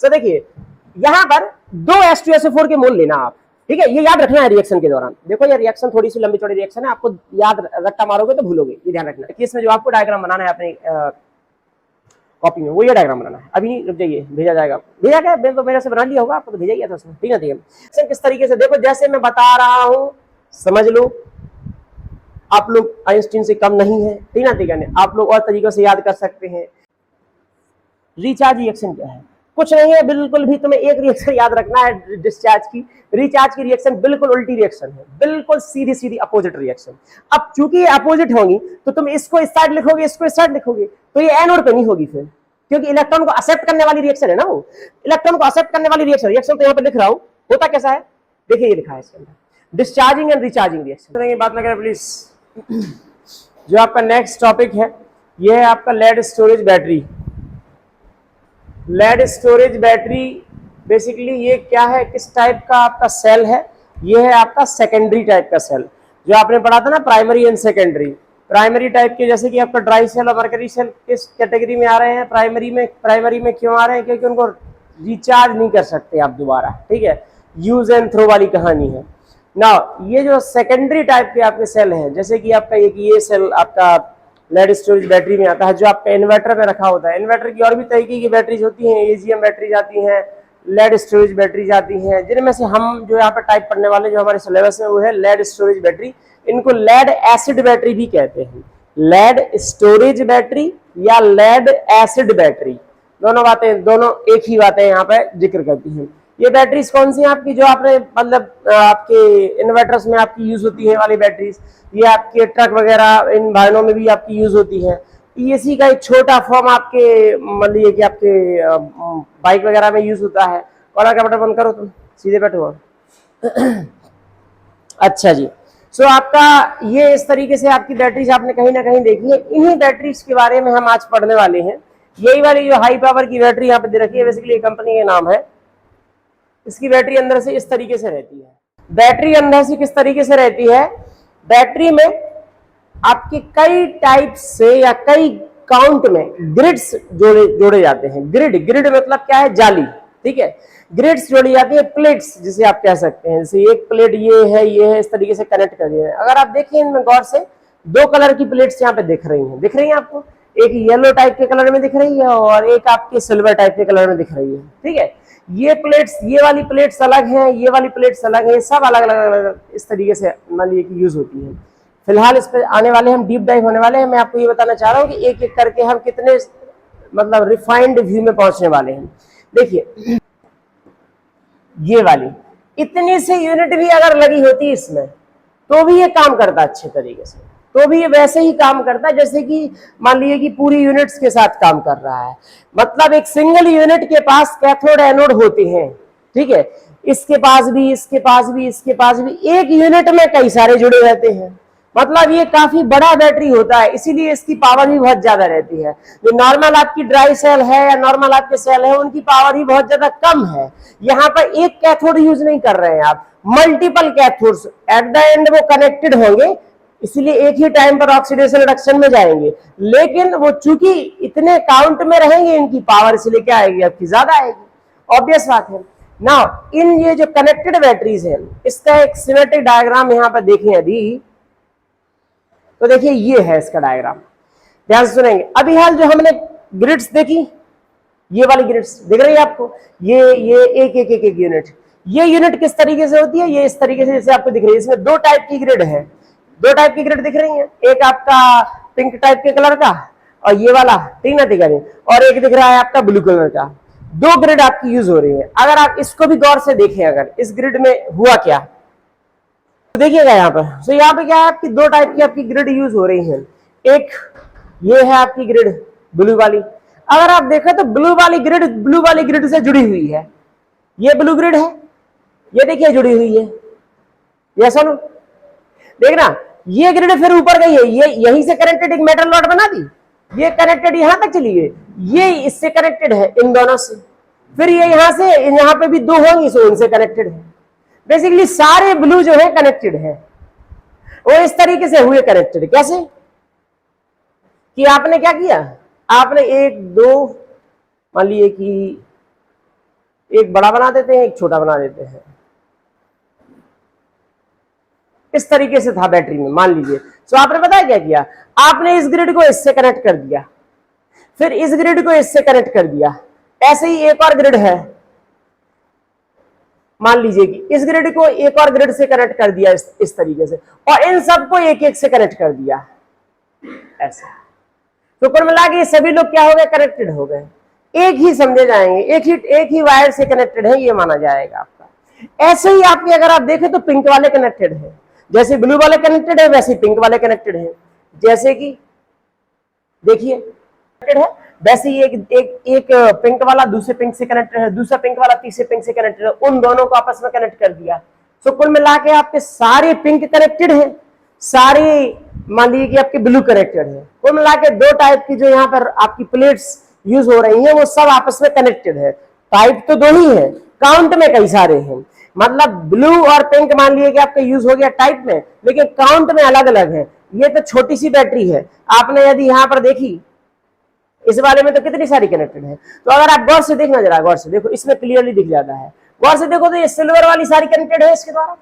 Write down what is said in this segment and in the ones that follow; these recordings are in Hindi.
सो देखिए यहां पर 2 H2SO4 के मोल लेना आप, ठीक है, ये याद रखना है रिएक्शन के दौरान। देखो ये रिएक्शन थोड़ी सी लंबी चौड़ी रिएक्शन है, आपको याद रट्टा मारोगे तो भूलोगे, ये ध्यान रखना है। इसमें जो आपको डायग्राम बनाना है अपने कॉपी में, वो ये डायग्राम बनाना है। अभी रुक जाइए, भेजा जाएगा, भेजा क्या, मैं तो मेरे से बना लिया होगा, आपको तो भेजा गया था उसमें, ठीक है ठीक है। किस तरीके से, देखो जैसे मैं बता रहा हूं समझ लो, आप लोग आइंस्टीन से कम नहीं है, ठीक है ठीक है, आप लोग और तरीकों से याद कर सकते हैं। रिचार्ज रिएक्शन क्या है, कुछ नहीं है बिल्कुल भी, तुम्हें एक रिएक्शन याद रखना है डिस्चार्ज की। रिचार्ज की रिएक्शन बिल्कुल उल्टी रिएक्शन है, बिल्कुल सीधी सीधी अपोजिट रिएक्शन। अब चूंकि ये अपोजिट होगी तो तुम इसको इस साइड लिखोगे, इसको इस साइड लिखोगे, तो ये एनोड पे नहीं होगी फिर, क्योंकि इलेक्ट्रॉन को एक्सेप्ट करने वाली रिएक्शन है ना, वो इलेक्ट्रॉन को एक्सेप्ट करने वाली रिएक्शन। रिएक्शन तो यहाँ पे लिख रहा हूँ, होता कैसा है देखिए, ये लिखा है इसके अंदर डिस्चार्जिंग एंड रिचार्जिंग रिएक्शन। बात ना करें प्लीज। जो आपका नेक्स्ट टॉपिक है ये है आपका lead storage battery. Lead storage battery basically ये क्या है, किस टाइप का आपका सेल है, ये है आपका सेकेंडरी टाइप का सेल। जो आपने पढ़ा था ना primary and secondary, primary type के जैसे कि आपका ड्राई सेल और मर्करी सेल किस कैटेगरी में आ रहे हैं, प्राइमरी में क्यों आ रहे हैं, क्योंकि उनको रिचार्ज नहीं कर सकते आप दोबारा, ठीक है, यूज एंड थ्रो वाली कहानी है ना। ये जो सेकेंडरी टाइप के आपके सेल हैं, जैसे कि आपका ये सेल आपका लेड स्टोरेज बैटरी में आता है, जो आपका इन्वर्टर में रखा होता है। इन्वर्टर की और भी तरीके की बैटरीज होती हैं, एजीएम बैटरीज आती हैं, लेड स्टोरेज बैटरीज आती हैं, जिनमें से हम जो यहाँ पर टाइप पढ़ने वाले जो हमारे सिलेबस में वो है लेड स्टोरेज बैटरी। इनको लेड एसिड बैटरी भी कहते हैं, लेड स्टोरेज बैटरी या लेड एसिड बैटरी, दोनों बातें, दोनों एक ही बातें यहाँ पे जिक्र करती हैं। ये बैटरीज कौन सी हैं आपकी, जो आपने मतलब आपके इन्वर्टर्स में आपकी यूज होती है वाली बैटरीज, ये आपके ट्रक वगैरह इन वाहनों में भी आपकी यूज होती है। इसी का एक छोटा फॉर्म आपके मान लीजिए कि आपके बाइक वगैरह में यूज होता है। कॉलर का बटन बंद करो, तुम सीधे बैठो। अच्छा जी, सो आपका ये इस तरीके से आपकी बैटरीज आपने कहीं ना कहीं देखी है। इन्हीं बैटरीज के बारे में हम आज पढ़ने वाले हैं। यही वाली जो हाई पावर की बैटरी यहाँ पे दे रखी है, बेसिकली कंपनी का नाम है। इसकी बैटरी अंदर से इस तरीके से रहती है। बैटरी अंदर से किस तरीके से रहती है, बैटरी में आपके कई टाइप से या कई काउंट में ग्रिड्स जोड़े जाते हैं। ग्रिड मतलब क्या है, जाली, ठीक है। ग्रिड्स जोड़ी जाती है, प्लेट्स जिसे आप कह सकते हैं। जैसे एक प्लेट ये है, इस तरीके से कनेक्ट कर दिया है। अगर आप देखें इनमें गौर से, 2 कलर की प्लेट्स यहाँ पे दिख रही हैं आपको। एक येलो टाइप के कलर में दिख रही है और एक आपके सिल्वर टाइप के कलर में दिख रही है, ठीक है। ये प्लेट्स, ये वाली प्लेट्स अलग हैं, ये वाली प्लेट्स अलग है, सब अलग अलग इस तरीके से मान लीजिए कि यूज होती है। फिलहाल इस पे आने वाले हम डीप डाइव होने वाले हैं। मैं आपको ये बताना चाह रहा हूँ कि एक एक करके हम कितने मतलब रिफाइंड व्यू में पहुंचने वाले हैं। देखिए ये वाली इतनी से यूनिट भी अगर लगी होती इसमें तो भी ये काम करता अच्छे तरीके से, तो भी ये वैसे ही काम करता है जैसे कि मान लीजिए कि पूरी यूनिट्स के साथ काम कर रहा है। मतलब एक सिंगल यूनिट के पास कैथोड एनोड होते हैं, ठीक है। इसके पास भी, इसके पास भी, इसके पास भी, एक यूनिट में कई सारे जुड़े रहते हैं। मतलब ये काफी बड़ा बैटरी होता है, इसीलिए इसकी पावर भी बहुत ज्यादा रहती है। जो नॉर्मल आपकी ड्राई सेल है या नॉर्मल आपके सेल है, उनकी पावर ही बहुत ज्यादा कम है। यहाँ पर एक कैथोड यूज नहीं कर रहे हैं आप, multiple cathodes at the end वो कनेक्टेड होंगे, इसलिए एक ही टाइम पर ऑक्सीडेशन रिडक्शन में जाएंगे। लेकिन वो चूंकि इतने काउंट में रहेंगे, इनकी पावर इसलिए क्या आएगी, आपकी ज्यादा आएगी। ऑब्वियस बात है ना। इन ये जो कनेक्टेड बैटरीज है, इसका एक सिमेट्रिक डायग्राम यहाँ पर देखें यदि, तो देखिए ये है इसका डायग्राम, ध्यान से सुनेंगे। अभी हाल जो हमने ग्रिड्स देखी, ये वाली ग्रिड्स दिख रही है आपको, ये एक यूनिट। ये यूनिट किस तरीके से होती है, ये इस तरीके से जैसे आपको दिख रही है। इसमें 2 टाइप की ग्रिड है, 2 टाइप की ग्रिड दिख रही है। एक आपका पिंक टाइप के कलर का और ये वाला, ठीक ना, दिख रही है, और एक दिख रहा है आपका ब्लू कलर का। 2 ग्रिड आपकी यूज हो रही है। अगर आप इसको भी गौर से देखें, अगर इस ग्रिड में हुआ क्या, देखिएगा यहाँ पर। तो यहाँ पे क्या है, आपकी 2 टाइप की आपकी ग्रिड यूज हो रही है। एक ये है आपकी ग्रिड ब्लू वाली। अगर आप देखें तो ब्लू वाली ग्रिड से जुड़ी हुई है। ये ब्लू ग्रिड है, ये देखिए जुड़ी हुई है, ये सुनो देखना। ये ग्रिड फिर ऊपर गई है, ये यहीं से कनेक्टेड एक मेटल रॉड बना दी, ये कनेक्टेड यहां तक चली गई, ये इससे कनेक्टेड है इन दोनों से। फिर ये यहां से, यहाँ पे भी 2 होंगी, सो उनसे कनेक्टेड है। बेसिकली सारे ब्लू जो है कनेक्टेड है, वो इस तरीके से हुए कनेक्टेड। कैसे कि आपने क्या किया, आपने 1 2 मान लीजिए कि एक बड़ा बना देते हैं, एक छोटा बना देते हैं। इस तरीके से था बैटरी में, मान लीजिए। तो आपने पता है क्या किया, आपने इस ग्रिड को इससे कनेक्ट कर दिया, फिर इस ग्रिड को इससे कनेक्ट कर दिया। ऐसे ही एक और ग्रिड है, मान लीजिए कि इस ग्रिड को एक और ग्रिड से कनेक्ट कर दिया इस तरीके से, और इन सबको एक एक से कनेक्ट कर दिया ऐसे। तो कुल मिला के ये सभी लोग क्या हो गए, कनेक्टेड हो गए, एक ही समझे जाएंगे, एक ही वायर से कनेक्टेड है, ये माना जाएगा आपका। ऐसे ही आपके अगर आप देखें तो पिंक वाले कनेक्टेड है, जैसे ब्लू वाले कनेक्टेड है वैसे पिंक वाले कनेक्टेड है। जैसे कि देखिए कनेक्टेड है, वैसे ही एक पिंक वाला दूसरे पिंक से कनेक्टेड है, दूसरा पिंक वाला तीसरे पिंक से कनेक्टेड है, उन दोनों को आपस में कनेक्ट कर दिया। तो कुल मिला के आपके सारे पिंक कनेक्टेड है, सारे मान लीजिए कि आपके ब्लू कनेक्टेड है। कुल मिला के दो टाइप की जो यहाँ पर आपकी प्लेट्स यूज हो रही हैं वो सब आपस में कनेक्टेड है। टाइप तो दो ही है, काउंट में कई सारे हैं, मतलब ब्लू और पिंक मान लीजिए कि आपका यूज हो गया टाइप में, लेकिन काउंट में अलग अलग है। ये तो छोटी सी बैटरी है, आपने यदि यहाँ पर देखी इस वाले में तो कितनी सारी कनेक्टेड है। तो अगर आप गौर से देखना, जरा गौर से देखो, इसमें क्लियरली दिख जाता है। गौर से देखो तो ये सिल्वर वाली सारी कनेक्टेड है इसके द्वारा,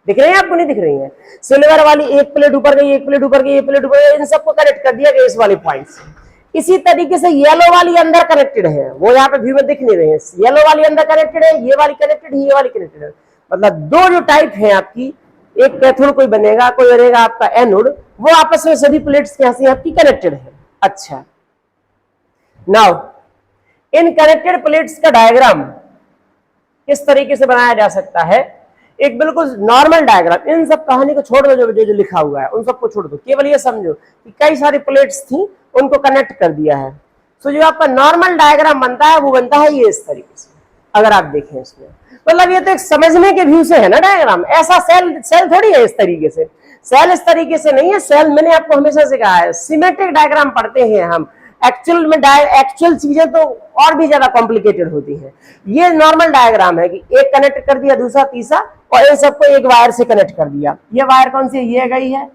दिख रही है आपको, नहीं दिख रही है? सिल्वर वाली एक प्लेट ऊपर गई, एक प्लेट ऊपर गई, एक प्लेट ऊपर गई, इन सबको कनेक्ट कर दिया गया इस वाले पॉइंट से। इसी तरीके से येलो वाली अंदर कनेक्टेड है, वो यहाँ पे व्यू में दिख नहीं रहे हैं। येलो वाली अंदर कनेक्टेड है, ये वाली कनेक्टेड है, ये वाली कनेक्टेड है। मतलब दो जो टाइप है आपकी, एक कैथोड कोई बनेगा, कोई बनेगा आपका एनोड, वो आपस में सभी प्लेट्स यहाँ से आपकी कनेक्टेड है। अच्छा, नाउ इन कनेक्टेड प्लेट्स का डायग्राम किस तरीके से बनाया जा सकता है? एक बिल्कुल नॉर्मल डायग्राम। इन सब कहानी को छोड़ दो, जो लिखा हुआ है उन सबको छोड़ दो, केवल ये समझो कि कई सारी प्लेट्स थी, उनको कनेक्ट कर दिया है। तो जो आपका नॉर्मल डायग्राम बनता है वो बनता है ये इस तरीके से। अगर आप देखें इसमें, मतलब ये तो एक समझने के व्यू से है ना डायग्राम, ऐसा सेल थोड़ी है इस तरीके से। सेल इस तरीके से नहीं है। सेल मैंने आपको हमेशा से कहा है, सिमेट्रिक डायग्राम पढ़ते हैं हम। एक्चुअल में एक्चुअल चीजें तो और भी ज्यादा कॉम्प्लिकेटेड होती हैं। ये नॉर्मल डायग्राम है कि एक कनेक्ट कर दिया, दूसरा तीसरा, और इन सबको एक वायर से कनेक्ट कर दिया। ये वायर कौन सी है? ये गई है।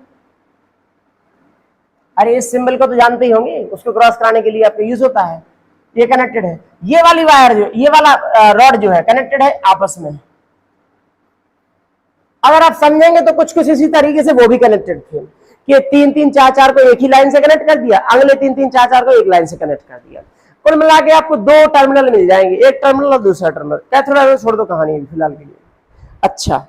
अरे इस सिंबल को तो जानते ही होंगे, उसको क्रॉस कराने के लिए आपका यूज होता है। ये कनेक्टेड है। ये वाली वायर जो, ये वाला रॉड जो है कनेक्टेड है आपस में। अगर आप समझेंगे तो कुछ कुछ इसी तरीके से वो भी कनेक्टेड थे कि 3 3 4 4 को एक ही लाइन से कनेक्ट कर दिया, अगले 3 3 4 4 को एक लाइन से कनेक्ट कर दिया। कुल मिला के आपको दो टर्मिनल मिल जाएंगे, एक टर्मिनल और दूसरा टर्मिनल। कैथोड छोड़ दो कहानी फिलहाल के लिए। अच्छा,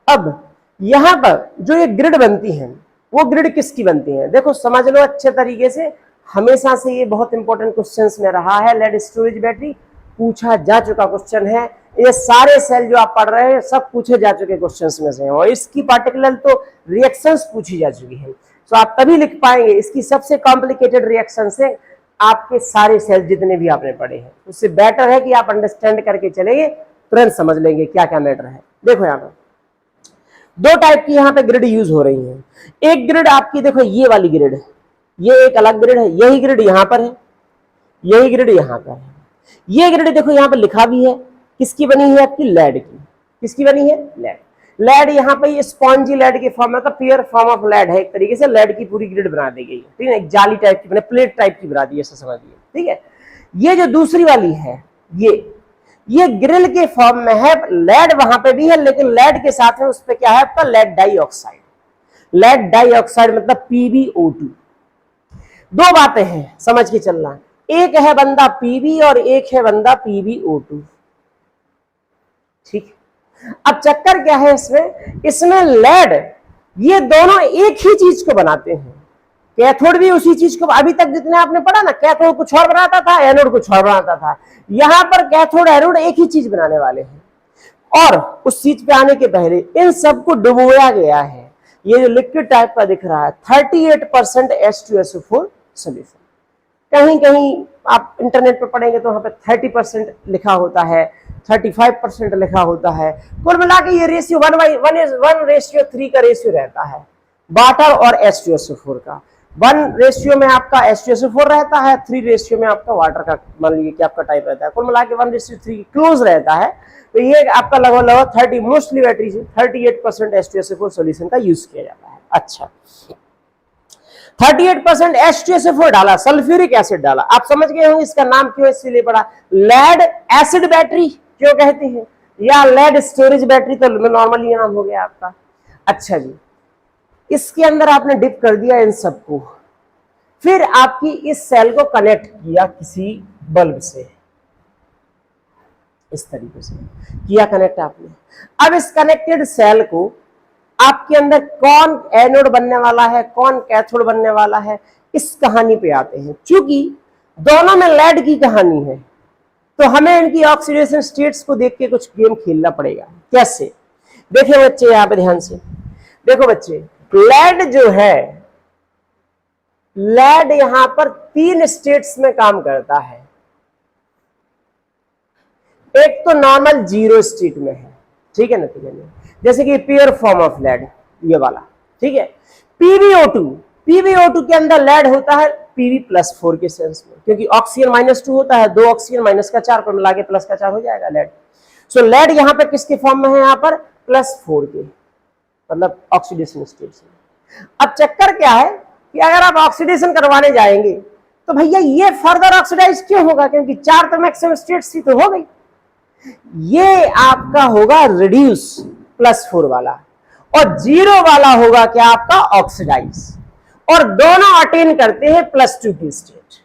अब यहां पर जो ये ग्रिड बनती है वो ग्रिड किसकी बनती है? देखो समझ लो अच्छे तरीके से, हमेशा से ये बहुत इंपॉर्टेंट क्वेश्चंस में रहा है। लेड स्टोरेज बैटरी पूछा जा चुका क्वेश्चन है। ये सारे सेल जो आप पढ़ रहे हैं सब पूछे जा चुके क्वेश्चंस में से हैं, और इसकी पार्टिकुलर तो रिएक्शंस पूछी जा चुकी हैं। तो आप तभी लिख पाएंगे। इसकी सबसे कॉम्प्लिकेटेड रिएक्शन से आपके सारे सेल जितने भी आपने पढ़े हैं, उससे बेटर है कि आप अंडरस्टैंड करके चलेंगे, तुरंत समझ लेंगे क्या क्या मैटर है। देखो यहाँ पर दो टाइप की यहाँ पे ग्रिड यूज हो रही है। एक ग्रिड आपकी देखो ये वाली ग्रिड है, ये एक अलग ग्रिड है। यही ग्रिड यहाँ पर है, यही ग्रिड यहाँ पर है। ये ग्रिड देखो यहाँ पर लिखा भी है, किसकी बनी है? आपकी लेड की। किसकी बनी है? लेड। लेड यहाँ पे ये स्पॉन्जी लेड के फॉर्म में, मतलब प्योर फॉर्म ऑफ लेड है। एक तरीके से लेड की पूरी ग्रिड बना दी गई है, ठीक है। एक जाली टाइप की, प्लेट टाइप की बना दी है, ऐसा समझिए, ठीक है। ये जो दूसरी वाली है, ये ग्रिल के फॉर्म में है। लेड वहां पे भी है, लेकिन लेड के साथ में उस पे क्या है आपका? Lead dioxide. लेड डाइऑक्साइड मतलब PbO2। दो बातें हैं, समझ के चलना। एक है बंदा Pb और एक है बंदा PbO2, ठीक। अब चक्कर क्या है इसमें लेड, ये दोनों एक ही चीज को बनाते हैं। कैथोड भी उसी चीज को, अभी तक जितने आपने पढ़ा ना, कैथोड कुछ और बनाता था, एनोड कुछ और बनाता था। यहां पर कैथोड एनोड एक ही चीज बनाने वाले हैं। और उस चीज पे आने के पहले इन सबको डुबोया गया है। ये जो लिक्विड टाइप का दिख रहा है 38% H2SO4 सोल्यूशन। कहीं कहीं आप इंटरनेट पर पढ़ेंगे तो वहां पे 30% लिखा होता है, 35% लिखा होता है। कुल मिला के ये रेशियो 1:3 का रेशियो रहता है वाटर और H2SO4 का। 1 रेशियो में आपका H2SO4 रहता है, 3 रेशियो में आपका वाटर का, मान लीजिए कि आपका टाइप रहता है। कुल मिला के 1:3 क्लोज रहता है। तो ये आपका लगभग 30, मोस्टली बैटरी से 38% H2SO4 सोल्यूशन का यूज किया जाता है। अच्छा, 38% H2SO4 डाला, सल्फ्यूरिक एसिड डाला। आप समझ गए होंगे इसका नाम क्यों इसलिए पड़ा, लेड एसिड बैटरी क्यों कहते हैं, या लेड स्टोरेज बैटरी, तो नॉर्मली ये नाम हो गया आपका। अच्छा जी, इसके अंदर आपने डिप कर दिया इन सबको, फिर आपकी इस सेल को कनेक्ट किया किसी बल्ब से, इस तरीके से किया कनेक्ट आपने। अब इस कनेक्टेड सेल को आपके अंदर कौन एनोड बनने वाला है, कौन कैथोड बनने वाला है, इस कहानी पे आते हैं। क्योंकि दोनों में लेड की कहानी है, तो हमें इनकी ऑक्सीडेशन स्टेट्स को देख के कुछ गेम खेलना पड़ेगा। कैसे, देखिए बच्चे यहां पे ध्यान से देखो बच्चे, लेड जो है, लेड यहां पर 3 स्टेट्स में काम करता है। एक तो नॉर्मल 0 स्टेट में है, ठीक है ना, ठीक है, जैसे कि प्योर फॉर्म ऑफ लेड ये वाला, ठीक है। PbO2, PbO2 के अंदर लेड होता है Pb+4 के सेंस में, क्योंकि ऑक्सीजन -2 होता है, 2 ऑक्सीजन माइनस का 4 को मिला के प्लस का 4 हो जाएगा लेड। सो लेड यहां पे किसके फॉर्म में है, यहां पर +4 के, मतलब ऑक्सीडेशन स्टेट में। अब चक्कर क्या है कि अगर आप ऑक्सीडेशन करवाने जाएंगे तो भैया ये फर्दर ऑक्सीडाइज क्यों होगा, क्योंकि 4 तो मैक्सिमम स्टेट्स ही तो हो गई, ये आपका होगा रिड्यूस +4 वाला, और 0 वाला होगा क्या आपका ऑक्सीडाइज, और दोनों अटेन करते हैं +2 की स्टेट।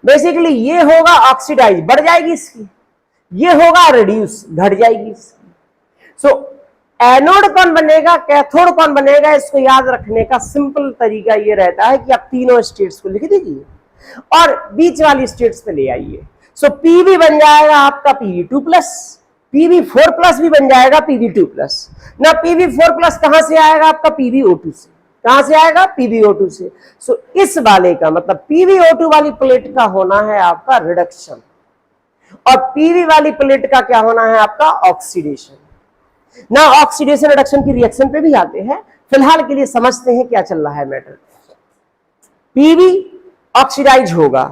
बेसिकली ये होगा ऑक्सीडाइज, बढ़ जाएगी इसकी, ये होगा रिड्यूस, घट जाएगी इसकी। सो एनोड कौन बनेगा, कैथोड कौन बनेगा, इसको याद रखने का सिंपल तरीका ये रहता है कि आप तीनों स्टेट्स को लिख दीजिए और बीच वाली स्टेट्स पे ले आइए। सो Pb बन जाएगा आपका Pb2+, Pb4+ भी बन जाएगा Pb2+। ना Pb4+ कहां से आएगा आपका PbO2 से, कहां से आएगा PbO2 से। सो इस वाले का मतलब PbO2 वाली प्लेट का होना है आपका रिडक्शन, और Pb वाली प्लेट का क्या होना है आपका ऑक्सीडेशन। ना ऑक्सीडेशन रिडक्शन की रिएक्शन पे भी आते हैं, फिलहाल के लिए समझते हैं क्या चल रहा है मैटर। Pb ऑक्सीडाइज होगा,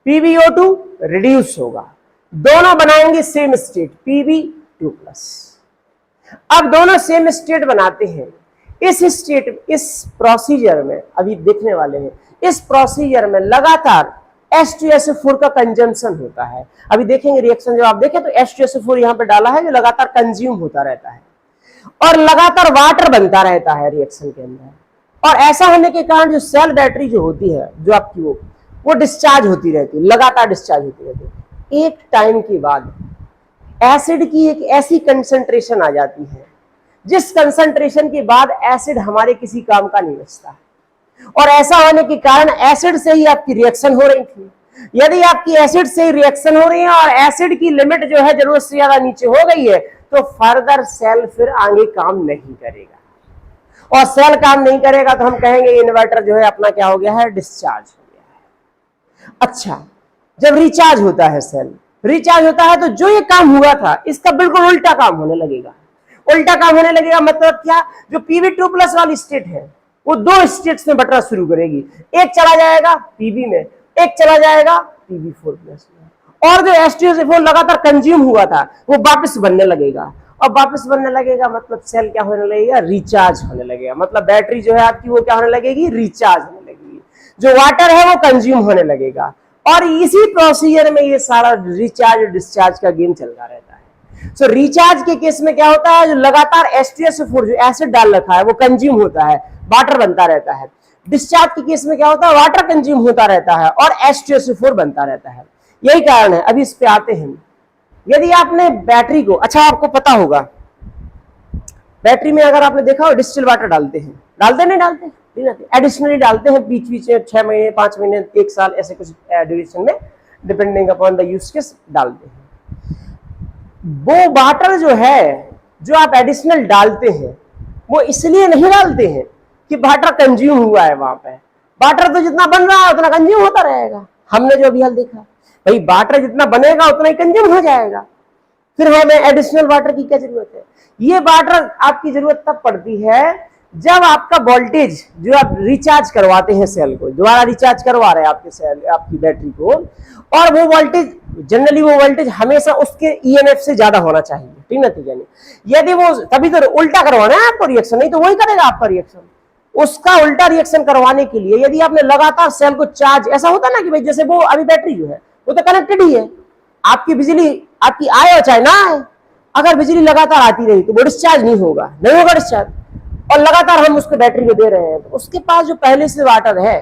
PbO2 रिड्यूस होगा, दोनों बनाएंगे सेम स्टेट Pb2+। अब दोनों सेम स्टेट बनाते हैं, इस प्रोसीजर में अभी देखने वाले हैं, इस प्रोसीजर में लगातार H2SO4 का कंजम्पशन होता है। अभी देखेंगे रिएक्शन, जो आप देखें तो H2SO4 यहां पे डाला है जो लगातार कंज्यूम होता रहता है, और लगातार वाटर बनता रहता है रिएक्शन के अंदर। और ऐसा होने के कारण जो सेल बैटरी जो होती है, जो आपकी वो डिस्चार्ज होती रहती है, लगातार डिस्चार्ज होती रहती है। एक टाइम के बाद एसिड की एक ऐसी कंसंट्रेशन आ जाती है जिस कंसंट्रेशन के बाद एसिड हमारे किसी काम का नहीं बचता, और ऐसा होने के कारण एसिड से ही आपकी रिएक्शन हो रही थी। यदि आपकी एसिड से ही रिएक्शन हो रही है और एसिड की लिमिट जो है जरूरत से ज्यादा नीचे हो गई है, तो फर्दर सेल फिर आगे काम नहीं करेगा, और सेल काम नहीं करेगा तो हम कहेंगे इन्वर्टर जो है अपना क्या हो गया है, डिस्चार्ज हो गया है। अच्छा, जब रिचार्ज होता है सेल, रिचार्ज होता है तो जो ये काम हुआ था इसका बिल्कुल उल्टा काम होने लगेगा। उल्टा काम होने लगेगा मतलब क्या, जो Pb2+ वाली स्टेट है वो 2 स्टेट्स में बटना शुरू करेगी, एक चला जाएगा Pb में, एक चला जाएगा Pb4+ में, और जो H2SO4 लगातार कंज्यूम हुआ था वो वापस बनने लगेगा, और वापस बनने लगेगा मतलब सेल क्या होने लगेगा, रिचार्ज होने लगेगा। मतलब बैटरी जो है आपकी वो क्या होने लगेगी, रिचार्ज होने लगेगी, जो वाटर है वो कंज्यूम होने लगेगा, और इसी प्रोसीजर में ये सारा रिचार्ज डिस्चार्ज का गेम चलता रहता है। सो रिचार्ज के केस में क्या होता है, जो लगातार H2SO4 जो एसिड डाल रखा है वो कंज्यूम होता है, वाटर बनता रहता है। डिस्चार्ज के केस में क्या होता है, वाटर कंज्यूम होता रहता है और H2SO4 बनता रहता है। यही कारण है। अभी इस पे आते हैं। यदि आपने बैटरी को, अच्छा आपको पता होगा बैटरी में अगर आपने देखा हो डिस्टिल वाटर डालते हैं, डालते नहीं डालते, एडिशनली डालते हैं बीच बीच में, 6 महीने 5 महीने 1 साल ऐसे कुछ ड्यूरेशन में depending upon the use case डालते हैं। वो वाटर जो है जो आप एडिशनल डालते हैं वो इसलिए नहीं डालते हैं कि वाटर कंज्यूम हुआ है, वहां पे वाटर तो जितना बन रहा है उतना कंज्यूम होता रहेगा। हमने जो अभी हाल देखा, भाई वाटर जितना बनेगा उतना ही कंज्यूम हो जाएगा, फिर हमें एडिशनल वाटर की क्या जरूरत है। ये वाटर आपकी जरूरत तब पड़ती है जब आपका वोल्टेज जो आप रिचार्ज करवाते हैं सेल को, दोबारा रिचार्ज करवा रहे हैं आपके सेल आपकी बैटरी को, और वो वोल्टेज जनरली वो वोल्टेज हमेशा उसके ईएमएफ से ज्यादा होना चाहिए, ठीक ना, ठीक है। यदि वो तभी तो उल्टा करवाना है आपको रिएक्शन, नहीं तो वही करेगा आपका रिएक्शन। उसका उल्टा रिएक्शन करवाने के लिए यदि आपने लगातार सेल को चार्ज, ऐसा होता ना कि भाई जैसे वो अभी बैटरी जो है वो तो कनेक्टेड ही है, आपकी बिजली आपकी आए और चाहे ना आए, अगर बिजली लगातार आती रही तो वो डिस्चार्ज नहीं होगा डिस्चार्ज, और लगातार हम उसको बैटरी में दे रहे हैं, तो उसके पास जो पहले से वाटर है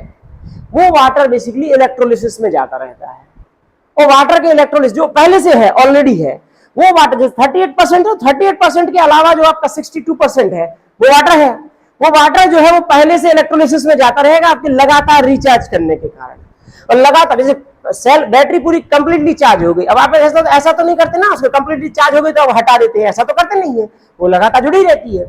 वो वाटर बेसिकली इलेक्ट्रोलिसिस में जाता रहता है, और वाटर के इलेक्ट्रोलिसिस जो पहले से है ऑलरेडी है, वो वाटर जो 38% है, 38% के अलावा जो आपका 62% है वो वाटर है, वो वाटर जो है वो पहले से इलेक्ट्रोलिसिस में जाता रहेगा आपके लगातार रिचार्ज करने के कारण। और लगातार जैसे सेल बैटरी पूरी कंप्लीटली चार्ज हो गई, अब आप ऐसा तो नहीं करते ना, उसको कंप्लीटली चार्ज हो गई तो अब हटा देते हैं, ऐसा तो करते नहीं है, वो लगातार जुड़ी रहती है।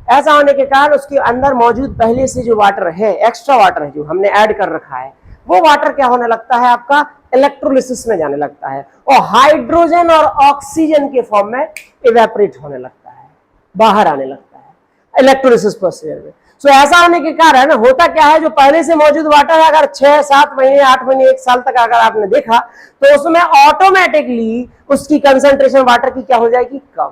ऐसा होने के कारण उसके अंदर मौजूद पहले से जो वाटर है, एक्स्ट्रा वाटर है जो हमने ऐड कर रखा है, वो वाटर क्या होने लगता है आपका इलेक्ट्रोलिसिस में जाने लगता है, और हाइड्रोजन और ऑक्सीजन के फॉर्म में इवेपोरेट होने लगता है, बाहर आने लगता है इलेक्ट्रोलिसिस प्रोसीजर में। सो ऐसा होने के कारण होता क्या है, जो पहले से मौजूद वाटर है अगर 6, 7 महीने, 8 महीने, 1 साल तक अगर आपने देखा तो उसमें ऑटोमेटिकली उसकी कंसंट्रेशन वाटर की क्या हो जाएगी, कम,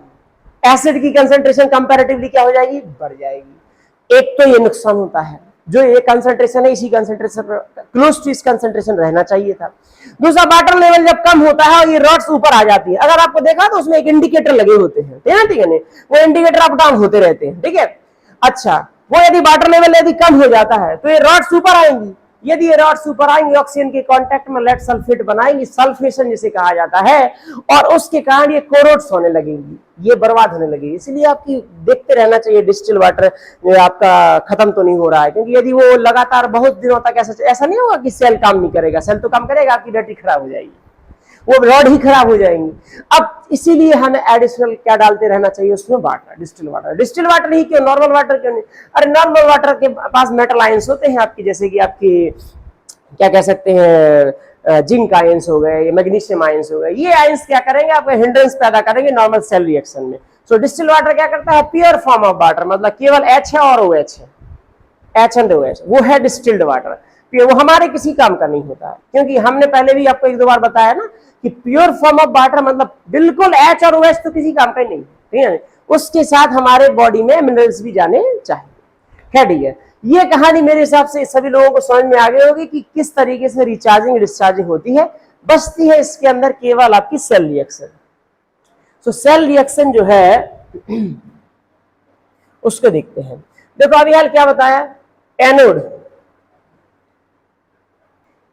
एसिड की कंसंट्रेशन कंपैरेटिवली क्या हो जाएगी, बढ़ जाएगी। एक तो ये नुकसान होता है, जो ये कंसंट्रेशन है इसी कंसंट्रेशन क्लोज टू इस कंसंट्रेशन रहना चाहिए था। दूसरा, वाटर लेवल जब कम होता है और ये रॉड्स ऊपर आ जाती है, अगर आपको देखा तो उसमें एक इंडिकेटर लगे होते हैं, ठीक है, वो इंडिकेटर अप डाउन होते रहते हैं, ठीक है। अच्छा, वो यदि वाटर लेवल यदि कम हो जाता है तो ये रॉड्स ऊपर आएंगी, यदि ये रॉड्स ऊपर आएंगी ऑक्सीजन के कांटेक्ट में लेड सल्फेट बनाएंगी, सल्फेशन जिसे कहा जाता है, और उसके कारण ये कोरोड्स होने लगेंगी, ये बर्बाद होने लगेगी। इसलिए आपकी देखते रहना चाहिए डिस्टिल वाटर आपका खत्म तो नहीं हो रहा है, क्योंकि यदि वो लगातार बहुत दिनों तक ऐसा नहीं होगा कि सेल काम नहीं करेगा, सेल तो काम करेगा, आपकी बैटरी खराब हो जाएगी, वो रॉड ही खराब हो जाएंगी। अब इसीलिए हमें एडिशनल क्या डालते रहना चाहिए उसमें, water, distil water. Distil water ही क्यों, नॉर्मल वाटर क्यों नहीं? अरे नॉर्मल वाटर के पास मेटल आयंस होते हैं आपकी, जैसे कि आपकी क्या कह सकते हैं, जिंक आयंस हो गए, मैग्नीशियम आयंस हो गए, ये आयंस क्या करेंगे, आपको हिंड्रेंस पैदा करेंगे नॉर्मल सेल रिएक्शन में। सो डिस्टिल वाटर क्या करता है, प्योर फॉर्म ऑफ वाटर, मतलब केवल H है और OH है, H एंड OH, वो है डिस्टिल्ड वाटर। वो हमारे किसी काम का नहीं होता है, क्योंकि हमने पहले भी आपको 1-2 बार बताया ना कि प्योर फॉर्म ऑफ वाटर मतलब बिल्कुल H और OH तो किसी काम का ही नहीं, ठीक है, उसके साथ हमारे बॉडी में मिनरल्स भी जाने चाहिए। है ठीक है, ये कहानी मेरे हिसाब से सभी लोगों को समझ में आ गई होगी कि किस तरीके से रिचार्जिंग डिस्चार्जिंग होती है। बचती है इसके अंदर केवल आपकी सेल रिएक्शन। तो सेल रिएक्शन जो है उसको देखते हैं। देखो अभी हाल क्या बताया, एनोड,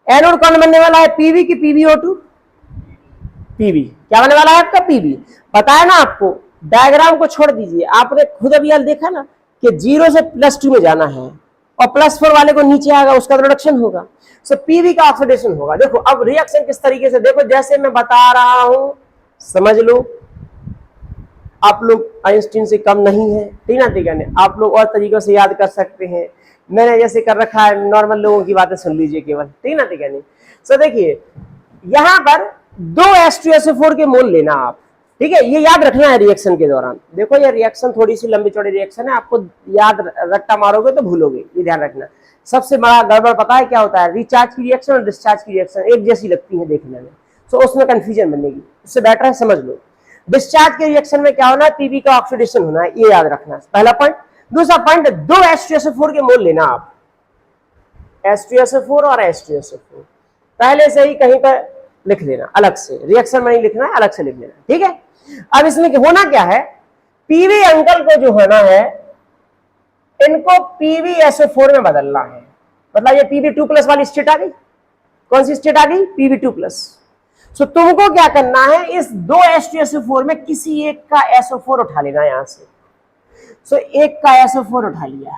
एनोड कौन बनने वाला है, पीवी की PbO2, पीवी क्या बनने वाला है आपका, पीवी। बताया ना आपको, डायग्राम को छोड़ दीजिए, आपने खुद अभी हाल देखा ना कि 0 से +2 में जाना है और +4 वाले को नीचे आएगा, उसका रिडक्शन होगा। सो पीवी का ऑक्सीडेशन होगा। देखो अब रिएक्शन किस तरीके से, देखो जैसे मैं बता रहा हूं समझ लो, आप लोग आइंस्टीन से कम नहीं है, ठीक ना, ठीक है, आप लोग और तरीकों से याद कर सकते हैं, मैंने जैसे कर रखा है, नॉर्मल लोगों की बातें सुन लीजिए केवल, ठीक ना, ठीक है। सो देखिए यहां पर 2 H2SO4 के मोल लेना आप, ठीक है, ये याद रखना है रिएक्शन के दौरान। देखो ये रिएक्शन थोड़ी सी लंबी चौड़ी रिएक्शन है, आपको याद रट्टा मारोगे तो भूलोगे, ये ध्यान रखना। सबसे बड़ा गड़बड़ पता है क्या होता है, रिचार्ज की रिएक्शन और डिस्चार्ज की रिएक्शन एक जैसी लगती है देखने में, तो उसमें कंफ्यूजन बनेगी, उससे बेटर है समझ लो। डिस्चार्ज के रिएक्शन में क्या होना है, पीवी का ऑक्सीडेशन होना है, ये याद रखना है, पहला पॉइंट। दूसरा पॉइंट, 2 H2SO4 के मोल लेना आप, H2SO4 और H2SO4 पहले से ही कहीं पर लिख लेना, अलग से रिएक्शन में नहीं लिखना है, अलग से लिख लेना, ठीक है। अब इसमें होना क्या है, पीवी अंकल को जो होना है इनको PbSO4 में बदलना है, मतलब ये Pb2+ वाली स्टेट आ गई, कौन सी स्टेट आ गई, Pb2+। सो तुमको क्या करना है, इस 2 H2SO4 में किसी एक का SO4 उठा लेना यहां से। सो एक का SO4 उठा लिया,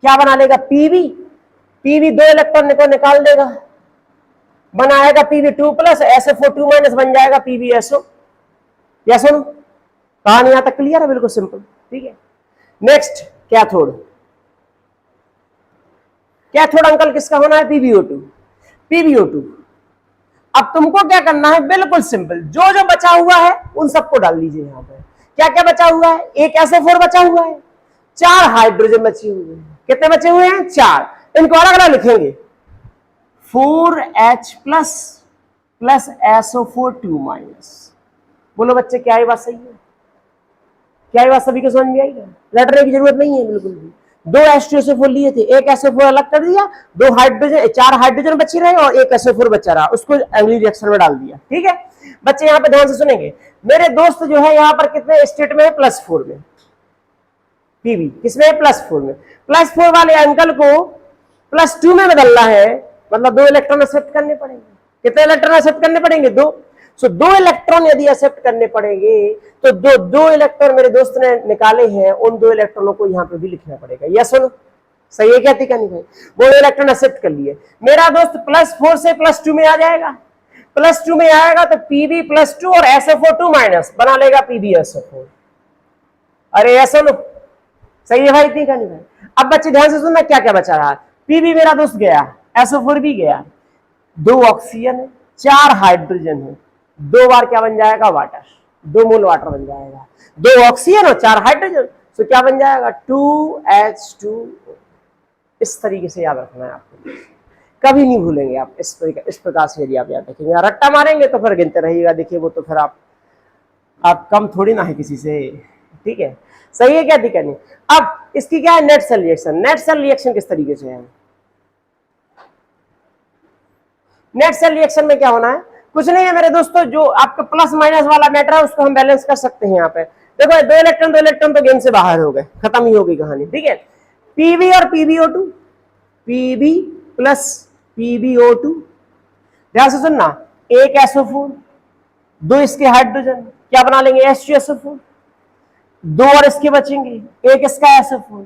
क्या बना लेगा, पीवी 2 इलेक्ट्रॉन को निकाल देगा, बनाएगा Pb2+, SO4 2- बन जाएगा PbSO। या सुनो, कहानी यहां तक क्लियर है, बिल्कुल सिंपल, ठीक है। नेक्स्ट कैथोड, कैथोड अंकल किसका होना है, PbO2। अब तुमको क्या करना है, बिल्कुल सिंपल, जो जो बचा हुआ है उन सबको डाल दीजिए यहां पर। क्या क्या बचा हुआ है, एक SO4 बचा हुआ है, 4 हाइड्रोजन बचे हुए हैं, कितने बचे हुए हैं, 4, इनको अलग अलग लिखेंगे, 4H+ + SO4 2-। बोलो बच्चे क्या ये बात सही है, क्या ये बात सभी को समझ में आई है, रटने की जरूरत नहीं है बिल्कुल भी। दो H2SO4 लिए थे, एक SO4 अलग कर दिया, दो हाइड्रोजन, 4 हाइड्रोजन बची रहे और एक SO4 बचा रहा, उसको अगली रिएक्शन में डाल दिया। ठीक है बच्चे, यहाँ पे ध्यान से सुनेंगे। मेरे दोस्त जो है यहाँ पर कितने स्टेट में है, +4 में, पीबी किसमें है, +4 में। +4 वाले अंकल को +2 में बदलना है, मतलब 2 इलेक्ट्रॉन एक्सेप्ट करने पड़ेंगे। कितने इलेक्ट्रॉन एक्सेप्ट करने पड़ेंगे, 2। सो 2 इलेक्ट्रॉन यदि एक्सेप्ट करने पड़ेंगे तो दो इलेक्ट्रॉन मेरे दोस्त ने निकाले हैं, उन 2 इलेक्ट्रॉनों को यहाँ पे भी लिखना पड़ेगा। यस सुनो, सही है क्या टीका नहीं भाई? वो इलेक्ट्रॉन एक्सेप्ट कर लिए, मेरा दोस्त +4 से +2 में आ जाएगा। +2 में आएगा तो Pb +2 और SO4 2- बना लेगा PbSO4। अरे ऐसा लो, सही है भाई, इतनी कहानी भाई। अब बच्चे ध्यान से सुनना क्या क्या बचा रहा है। Pb मेरा दोस्त गया, SO4 भी गया, 2 ऑक्सीजन है, 4 हाइड्रोजन है, 2 बार क्या बन जाएगा, वाटर, 2 मोल वाटर बन जाएगा। 2 ऑक्सीजन और 4 हाइड्रोजन, तो क्या बन जाएगा, 2H2। इस तरीके से याद रखना है आपको, कभी नहीं भूलेंगे आप। इस प्रकार से यदि आप याद रखेंगे, रट्टा मारेंगे तो फिर गिनते रहिएगा। देखिए वो तो फिर आप कम थोड़ी ना है किसी से। ठीक है, सही है क्या दिक्कत नहीं। अब इसकी क्या है, net cell reaction. Net cell reaction किस तरीके से है, नेट सेल रिएक्शन में क्या होना है, कुछ नहीं है मेरे दोस्तों, जो आपका +- वाला मैटर है उसको हम बैलेंस कर सकते हैं। यहाँ पे देखो 2 इलेक्ट्रॉन तो गेम से बाहर हो गए, खत्म ही हो गई कहानी। ठीक है, Pb और PbO2, Pb प्लस PbO2, ध्यान से सुनना, एक SO4, 2 इसके हाइड्रोजन, क्या बना लेंगे, H2SO4, 2 और इसके बचेंगे, एक इसका SO4,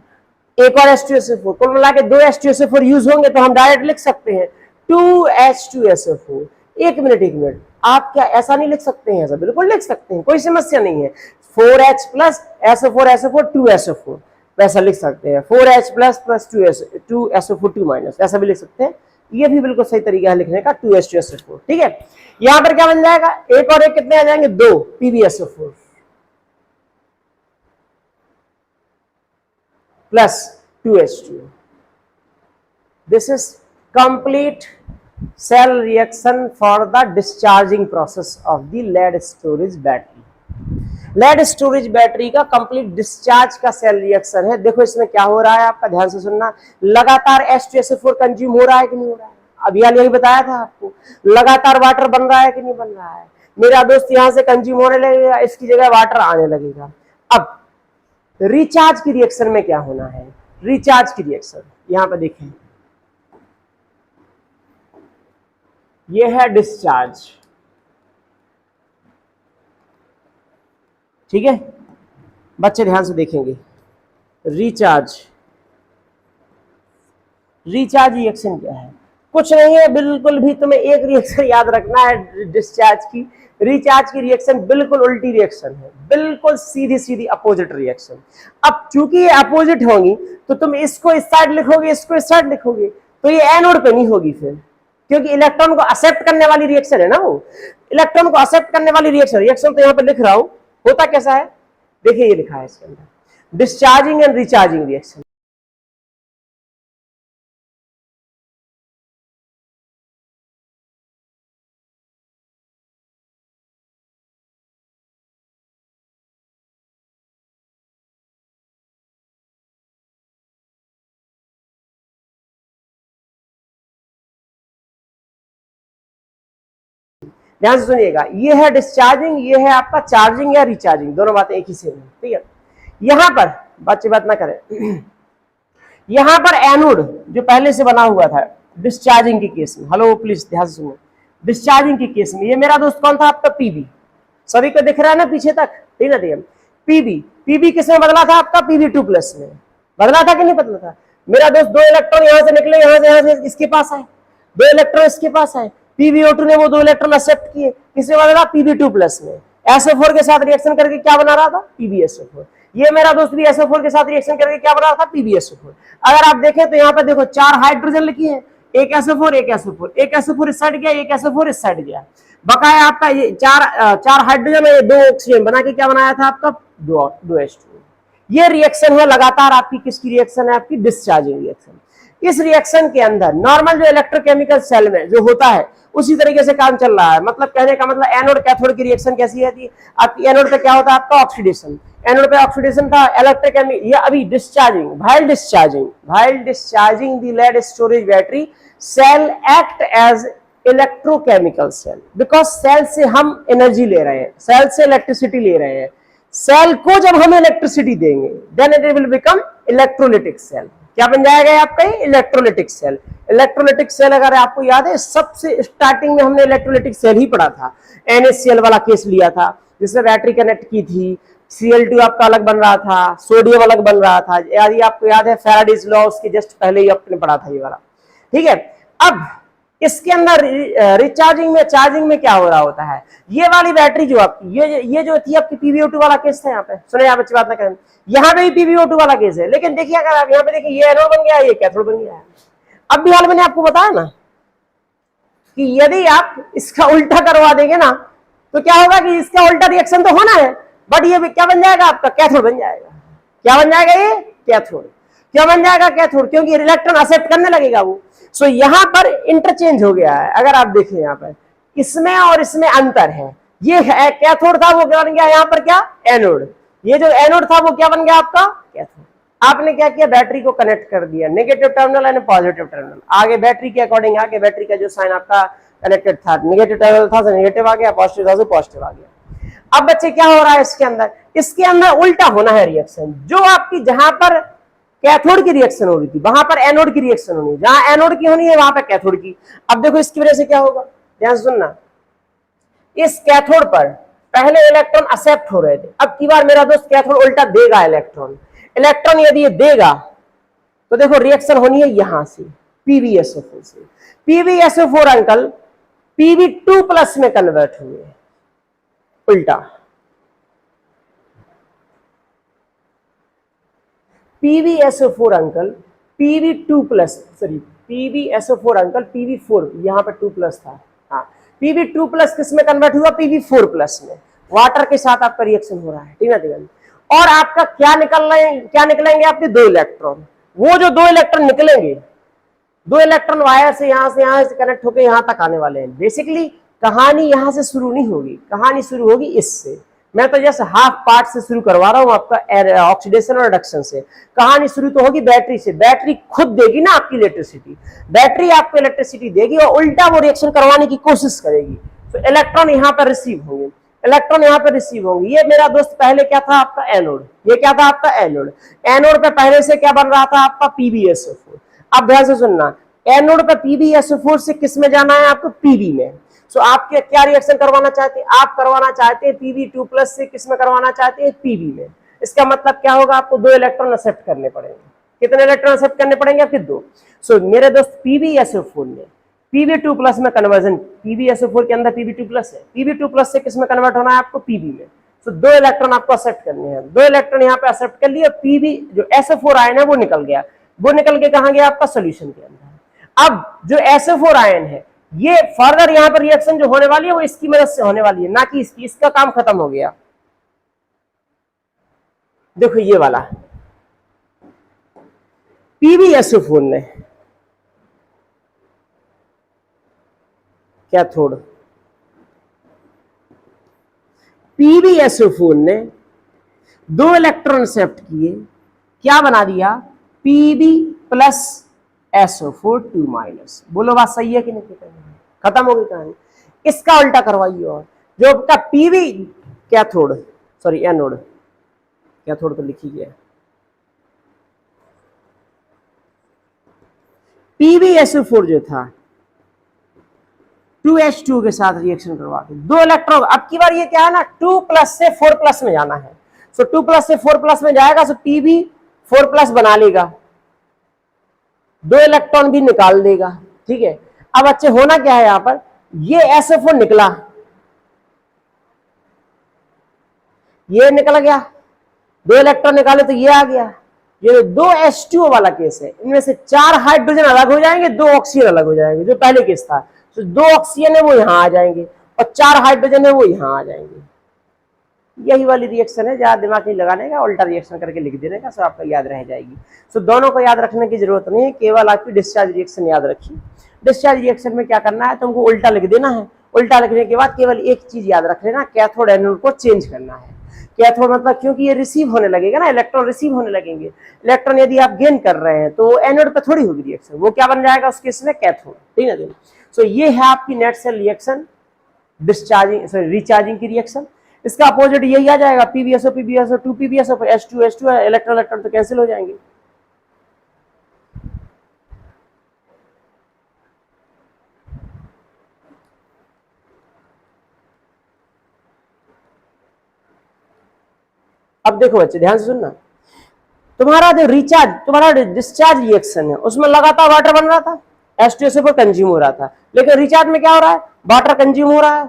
एक और H2SO4, कुल मिला के 2 H2SO4 यूज होंगे, तो हम डायरेक्ट लिख सकते हैं 2H2SO4। एक मिनट, आप क्या ऐसा नहीं लिख सकते हैं, ऐसा बिल्कुल लिख सकते हैं, कोई समस्या नहीं है। 4H प्लस SO4 2SO4 वैसा लिख सकते हैं, 4H प्लस 2SO4 2- ऐसा भी लिख सकते हैं। ये भी बिल्कुल सही तरीका है लिखने का, 2H2SO4। ठीक है, यहां पर क्या बन जाएगा, एक और एक कितने आ जाएंगे, 2 PbSO4 plus 2H2। This is complete cell reaction for the discharging process of the lead storage battery। lead storage battery का कंप्लीट डिस्चार्ज का सेल रिएक्शन है। देखो इसमें क्या हो रहा है आपका, ध्यान से सुनना, लगातार H2SO4 कंज्यूम हो रहा है कि नहीं हो रहा है, अभी यही बताया था आपको, लगातार वाटर बन रहा है कि नहीं बन रहा है। मेरा दोस्त यहां से कंज्यूम होने लगेगा, इसकी जगह वाटर आने लगेगा। अब रिचार्ज की रिएक्शन में क्या होना है, रिचार्ज की रिएक्शन यहां पर देखें, ये है डिस्चार्ज। ठीक है बच्चे, ध्यान से देखेंगे, रिचार्ज रिएक्शन क्या है, कुछ नहीं है बिल्कुल भी, तुम्हें एक रिएक्शन याद रखना है डिस्चार्ज की। रिचार्ज की रिएक्शन बिल्कुल उल्टी रिएक्शन है, बिल्कुल सीधी अपोजिट रिएक्शन। अब चूंकि ये अपोजिट होंगी तो तुम इसको इस साइड लिखोगे, इसको इस साइड लिखोगे, तो ये एनोड पे नहीं होगी फिर, क्योंकि इलेक्ट्रॉन को एक्सेप्ट करने वाली रिएक्शन है ना, वो इलेक्ट्रॉन को एक्सेप्ट करने वाली रिएक्शन तो यहाँ पे लिख रहा हूं, होता कैसा है, देखिए ये लिखा है इसके अंदर, डिस्चार्जिंग एंड रिचार्जिंग रिएक्शन। ध्यान से सुनिएगा, ये है डिस्चार्जिंग, ये है आपका चार्जिंग या रिचार्जिंग, दोनों बातें एक ही सेम है। ठीक है, यहां पर बच्चे बात ना करें, यहां पर एनोड जो पहले से बना हुआ था डिस्चार्जिंग के केस में, हेलो प्लीज ध्यान से सुनो, डिस्चार्जिंग के केस में ये मेरा दोस्त कौन था आपका, पीबी, सभी को दिख रहा है ना पीछे तक, ठीक है देखिए, पीबी किसमें बदला था आपका, Pb2+ में बदला था कि नहीं बदला था। मेरा दोस्त 2 इलेक्ट्रॉन यहां से निकले, यहां से इसके पास आए, 2 इलेक्ट्रॉन इसके पास आए, PbO2 ने वो 2 इलेक्ट्रॉन एक्सेप्ट किए, किसमें बदला, Pb2+ में, SO4 के साथ रिएक्शन करके क्या बना रहा था, PbSO4। ये मेरा दोस्त भी SO4 के साथ रिएक्शन करके क्या बना रहा था, PbSO4। अगर आप देखें तो यहाँ पर देखो 4 हाइड्रोजन लिखी है, एक SO4 एक SO4 इस साइड गया, एक SO4 इस साइड गया, बकाया आपका ये 4 हाइड्रोजन है, 2 ऑक्सीजन बना के क्या बनाया था आपका, 2H2। ये रिएक्शन है लगातार आपकी, किसकी रिएक्शन है आपकी, डिस्चार्जिंग रिएक्शन। इस रिएक्शन के अंदर नॉर्मल जो इलेक्ट्रोकेमिकल सेल में जो होता है उसी तरीके से काम चल रहा है। मतलब कहने का मतलब एनोड कैथोड की रिएक्शन कैसी रहती है आपकी, एनोड पे क्या होता है आपका ऑक्सीडेशन, एनोड पे ऑक्सीडेशन था, इलेक्ट्रोकेमिकल, ये अभी discharging, while discharging the lead storage battery cell act as electrochemical cell, because cell से हम एनर्जी ले रहे हैं, सेल से इलेक्ट्रिसिटी ले रहे हैं, सेल को जब हम इलेक्ट्रिसिटी देंगे then it will become electrolytic cell. क्या बन जाएगा आपका इलेक्ट्रोलिटिक सेल। इलेक्ट्रोलिटिक सेल अगर आपको याद है सबसे स्टार्टिंग में हमने इलेक्ट्रोलिटिक सेल ही पढ़ा था, NaCl वाला केस लिया था जिसमें बैटरी कनेक्ट की थी, Cl2 आपका अलग बन रहा था, सोडियम अलग बन रहा था, यदि आपको याद है फैराडेज लॉ उसके जस्ट पहले ही आपने पढ़ा था ये वाला, ठीक है। अब इसके अंदर रिचार्जिंग में चार्जिंग में क्या हो रहा होता है, ये वाली बैटरी जो आपकी ये जो थी आपकी PbO2 वाला केस था, यहाँ पे सुने आप अच्छी बात ना करें, यहाँ पे भी PbO2 वाला केस है, लेकिन देखिए अगर आप यहाँ पे देखिए ये एनोड बन गया, ये कैथोड बन गया है। अब भी हाल मैंने आपको बताया ना कि यदि आप इसका उल्टा करवा देंगे ना तो क्या होगा कि इसका उल्टा रिएक्शन तो होना है, बट ये क्या बन जाएगा आपका कैथोड बन जाएगा। क्या बन जाएगा ये कैथोड, क्या बन जाएगा कैथोड, क्योंकि इलेक्ट्रॉन एक्सेप्ट करने लगेगा वो। सो यहाँ पर इंटरचेंज हो गया है। अगर आप देखें यहाँ पर इसमें और इसमें अंतर है, ये कैथोड था वो क्या बन गया यहाँ पर क्या एनोड, ये जो एनोड था वो क्या बन गया आपका कैथोड। आपने क्या किया बैटरी को कनेक्ट कर दिया, negative terminal and positive terminal, आगे बैटरी के अकॉर्डिंग आगे बैटरी का जो साइन आपका कनेक्टेड था, नेगेटिव टर्मिनल था तो नेगेटिव आ गया, पॉजिटिव था तो पॉजिटिव आ गया। अब बच्चे क्या हो रहा है इसके अंदर उल्टा होना है रिएक्शन, जो आपकी जहां पर कैथोड की रिएक्शन हो रही थी वहां पर एनोड की रिएक्शन होनी है, जहां एनोड की होनी है वहां पर कैथोड की। अब देखो इसकी वजह से क्या होगा, ध्यान से सुनना, इस कैथोड पर पहले इलेक्ट्रॉन एक्सेप्ट हो रहे थे, अब की बार मेरा दोस्त कैथोड उल्टा देगा इलेक्ट्रॉन यदि ये देगा तो देखो रिएक्शन होनी है यहां से PbSO4 से, PbSO4 अंकल Pb2+ में कन्वर्ट हुए उल्टा, PbSO4 uncle Pb2+, sorry PbSO4 uncle Pb4, यहाँ पर 2+ था, हाँ Pb2+ किस में कन्वर्ट हुआ Pb4+ में, वाटर के साथ आपका रिएक्शन हो रहा है, ठीक है। और आपका क्या निकलेंगे आपके 2 इलेक्ट्रॉन, वो जो 2 इलेक्ट्रॉन निकलेंगे, 2 इलेक्ट्रॉन वायर से यहाँ से कनेक्ट होकर यहाँ तक आने वाले हैं। बेसिकली कहानी यहाँ से शुरू नहीं होगी, कहानी शुरू होगी इससे, मैं तो जैसे हाफ पार्ट से शुरू करवा रहा हूं आपका ऑक्सीडेशन और रिडक्शन से। कहानी शुरू तो होगी बैटरी से, बैटरी खुद देगी ना आपकी इलेक्ट्रिसिटी, बैटरी आपको इलेक्ट्रिसिटी देगी और उल्टा वो रिएक्शन करवाने की कोशिश करेगी, तो इलेक्ट्रॉन यहाँ पर रिसीव होंगे, इलेक्ट्रॉन यहाँ पर रिसीव होंगे। ये मेरा दोस्त पहले क्या था आपका एनोड, ये क्या था आपका एनोड, एनोड पे पहले से क्या बन रहा था आपका PbSO4। अब ध्यान से सुनना, एनोड पे PbSO4 से किस में जाना है आपको Pb में। सो आप क्या रिएक्शन करवाना चाहते हैं, आप करवाना चाहते हैं Pb2+ से किस में करवाना चाहते हैं Pb में। इसका मतलब क्या होगा, आपको 2 इलेक्ट्रॉन एक्सेप्ट करने पड़ेंगे। कितने इलेक्ट्रॉन एक्सेप्ट करने पड़ेंगे आपके 2। सो मेरे दोस्त PbSO4 ने Pb2+ में कन्वर्जन, PbSO4 के अंदर Pb2+ है, Pb2+ से किस में कन्वर्ट होना है आपको Pb में। सो 2 इलेक्ट्रॉन आपको एक्सेप्ट करने हैं, 2 इलेक्ट्रॉन यहाँ पे एक्सेप्ट कर लिए, Pb जो SO4 आयन है वो निकल गया, वो निकल के कहाँ गया आपका सोल्यूशन के अंदर। अब जो SO4 आयन है ये फर्दर यहाँ पर रिएक्शन जो होने वाली है वो इसकी मदद से होने वाली है, ना कि इसकी, इसका काम खत्म हो गया। देखो ये वाला PbSO4 ने कैथोड, PbSO4 ने 2 इलेक्ट्रॉन एक्सेप्ट किए, क्या बना दिया Pb+SO4 2-। बोलो बात सही है कि नहीं, खत्म हो गई कहानी। इसका उल्टा करवाइए, और जो आपका Pb cathode, sorry anode, cathode तो लिखी गया, PbSO4 जो था 2H2 के साथ रिएक्शन करवा के 2 इलेक्ट्रॉन, अब की बार ये क्या है ना 2+ से 4+ में जाना है। सो 2+ से 4+ में जाएगा, सो Pb4+ बना लेगा, 2 इलेक्ट्रॉन भी निकाल देगा, ठीक है। अब अच्छे होना क्या है, यहां पर ये SO4 निकला, ये निकल गया, 2 इलेक्ट्रॉन निकाले तो ये आ गया। ये 2H2O वाला केस है, इनमें से 4 हाइड्रोजन अलग हो जाएंगे, 2 ऑक्सीजन अलग हो जाएंगे, जो पहले केस था। तो 2 ऑक्सीजन है वो यहां आ जाएंगे और 4 हाइड्रोजन है वो यहां आ जाएंगे। यही वाली रिएक्शन है, ज्यादा दिमाग नहीं लगाने का, उल्टा रिएक्शन करके लिख देने का, सो आपको याद रह जाएगी। सो दोनों को याद रखने की जरूरत नहीं है, केवल आपकी डिस्चार्ज रिएक्शन याद रखिए। डिस्चार्ज रिएक्शन में क्या करना है, तुमको उल्टा लिख देना है। उल्टा लिखने के बाद केवल एक चीज याद रख लेना, कैथोड एनोड को चेंज करना है। कैथोड मतलब क्योंकि ये रिसीव होने लगेगा ना, इलेक्ट्रॉन रिसीव होने लगेंगे। इलेक्ट्रॉन यदि आप गेन कर रहे हैं तो एनोड पे थोड़ी होगी रिएक्शन, वो क्या बन जाएगा उस केस में, कैथोड। ठीक है। सो ये है आपकी net cell reaction, discharging sorry recharging की रिएक्शन। इसका अपोजिट यही आ जाएगा, PbSO PbSO 2 PbSO H2 H2, electron electron तो कैंसिल हो जाएंगे। अब देखो बच्चे ध्यान से सुनना, तुम्हारा जो रिचार्ज, तुम्हारा डिस्चार्ज रिएक्शन है उसमें लगातार वाटर बन रहा था, H2SO4 कंज्यूम हो रहा था, लेकिन रिचार्ज में क्या हो रहा है, वाटर कंज्यूम हो रहा है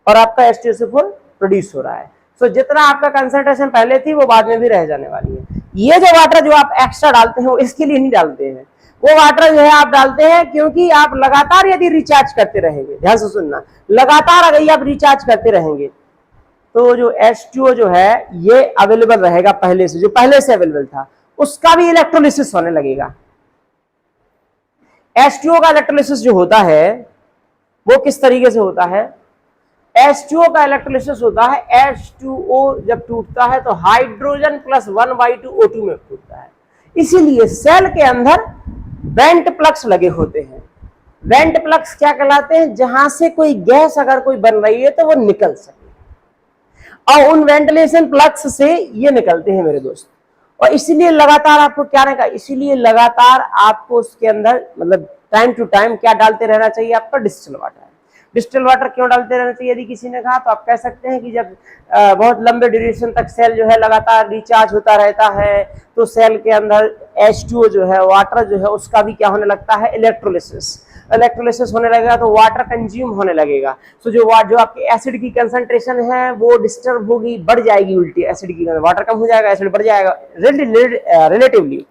और आपका H2SO4 प्रोड्यूस हो रहा है। सो जितना आपका कंसंट्रेशन पहले थी वो बाद में भी रह जाने वाली है। ये जो वाटर जो आप एक्स्ट्रा डालते हैं वो इसके लिए नहीं डालते हैं, वो वाटर जो है आप डालते हैं क्योंकि आप लगातार यदि रिचार्ज करते रहेंगे, ध्यान से सुनना, लगातार अगर आप रिचार्ज करते रहेंगे तो जो H2O जो है ये अवेलेबल रहेगा पहले से, जो पहले से अवेलेबल था उसका भी इलेक्ट्रोलिसिस होने लगेगा। H2O का इलेक्ट्रोलिसिस जो होता है वो किस तरीके से होता है, H2O का इलेक्ट्रोलिसिस होता है, H2O जब टूटता है तो हाइड्रोजन प्लस 1/2 O2 में टूटता है। इसीलिए सेल के अंदर वेंट प्लग्स लगे होते हैं। वेंट प्लग्स क्या कहलाते हैं, जहां से कोई गैस अगर कोई बन रही है तो वो निकल सके, और उन वेंटिलेशन प्लग्स से ये निकलते हैं मेरे दोस्त। और इसीलिए लगातार आपको क्या रहेगा, इसीलिए लगातार आपको उसके अंदर मतलब टाइम टू टाइम क्या डालते रहना चाहिए, आपका डिस्टिल वाटर। डिस्टिल वाटर क्यों डालते रहना चाहिए यदि किसी ने कहा, तो आप कह सकते हैं कि जब बहुत लंबे ड्यूरेशन तक सेल जो है लगातार रिचार्ज होता रहता है तो सेल के अंदर H2O जो है वाटर जो है उसका भी क्या होने लगता है, इलेक्ट्रोलिसिस। इलेक्ट्रोलिसिस होने लगेगा तो वाटर कंज्यूम होने लगेगा। सो जो आपके एसिड की कंसंट्रेशन है वो डिस्टर्ब होगी, बढ़ जाएगी, उल्टी एसिड की, वाटर कम हो जाएगा, एसिड बढ़ जाएगा रिलेटिवली।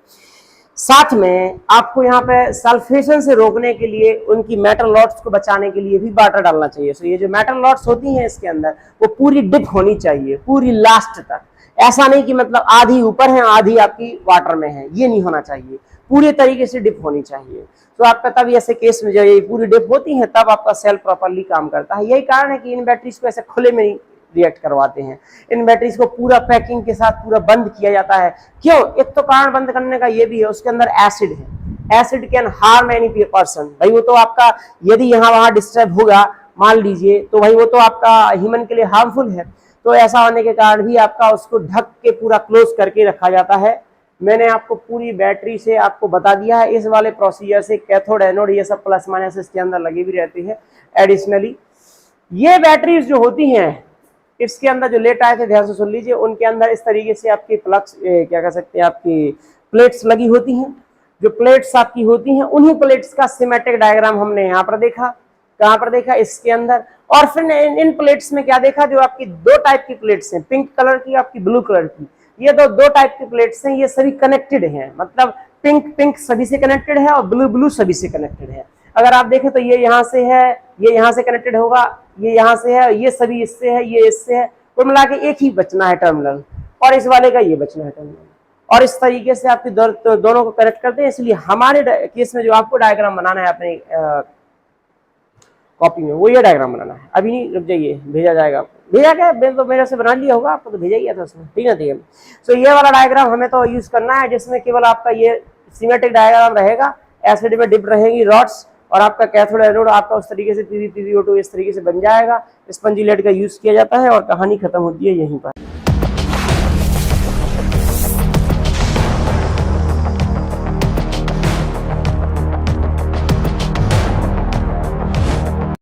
साथ में आपको यहाँ पे सल्फेशन से रोकने के लिए, उनकी मेटल लॉट्स को बचाने के लिए भी वाटर डालना चाहिए। सो ये जो मेटल लॉट्स होती हैं इसके अंदर वो पूरी डिप होनी चाहिए, पूरी लास्ट तक। ऐसा नहीं कि मतलब आधी ऊपर है आधी आपकी वाटर में है, ये नहीं होना चाहिए, पूरी तरीके से डिप होनी चाहिए। तो आपका तब ऐसे केस में जब ये पूरी डिप होती है तब आपका सेल प्रॉपरली काम करता है। यही कारण है कि इन बैटरीज को ऐसे खुले में रिएक्ट करवाते हैं, इन बैटरीज को पूरा पैकिंग के साथ पूरा बंद किया जाता है। क्यों, एक तो कारण बंद करने का ये भी है, उसके अंदर एसिड है, acid can harm any person. भाई वो तो आपका यदि यहाँ वहां डिस्टर्ब होगा मान लीजिए तो भाई वो तो आपका ह्यूमन के लिए हार्मफुल है। तो ऐसा होने के कारण भी आपका उसको ढक के पूरा क्लोज करके रखा जाता है। मैंने आपको पूरी बैटरी से आपको बता दिया है, इस वाले प्रोसीजर से कैथोड एनोड ये सब प्लस माइनस इसके अंदर लगे भी रहते हैं। एडिशनली ये बैटरीज जो होती हैं इसके अंदर जो लेट आए थे ध्यान से सुन लीजिए, उनके अंदर इस तरीके से आपकी प्लग्स क्या कह सकते हैं, आपकी प्लेट्स लगी होती हैं। जो प्लेट्स आपकी होती हैं उन्हीं प्लेट्स का सिमेट्रिक डायग्राम हमने यहाँ पर देखा, कहाँ पर देखा, इसके अंदर। और फिर इन प्लेट्स में क्या देखा, जो आपकी दो टाइप की प्लेट्स हैं, पिंक कलर की आपकी ब्लू कलर की, ये दो टाइप की प्लेट्स हैं, ये सभी कनेक्टेड हैं। मतलब पिंक सभी से कनेक्टेड है और ब्लू सभी से कनेक्टेड है। अगर आप देखें तो ये यहाँ से है, ये यहाँ से कनेक्टेड होगा, ये यहाँ से है, ये सभी इससे है, ये इससे है, कुल मिला के एक ही बचना है टर्मिनल, और इस वाले का ये बचना है टर्मिनल। और इस तरीके से आपके दोनों को कनेक्ट करते हैं। इसलिए हमारे केस में जो आपको डायग्राम बनाना है अपने कॉपी में, वो ये डायग्राम बनाना है। अभी नहीं, रुक जाइए, भेजा जाएगा आपको। भेजा क्या, तो मेरे से बना लिया होगा, आपको तो भेजा ही था उसमें, ठीक है। सो ये वाला डायग्राम हमें तो यूज करना है जिसमें केवल आपका ये सिमेट्रिक डायग्राम रहेगा, एसिड में डिप रहेंगी रॉड्स, और आपका कैथोड एनोड आपका उस तरीके से PbPbO2 इस तरीके से बन जाएगा। स्पंजी लेड का यूज किया जाता है और कहानी खत्म होती है यहीं पर।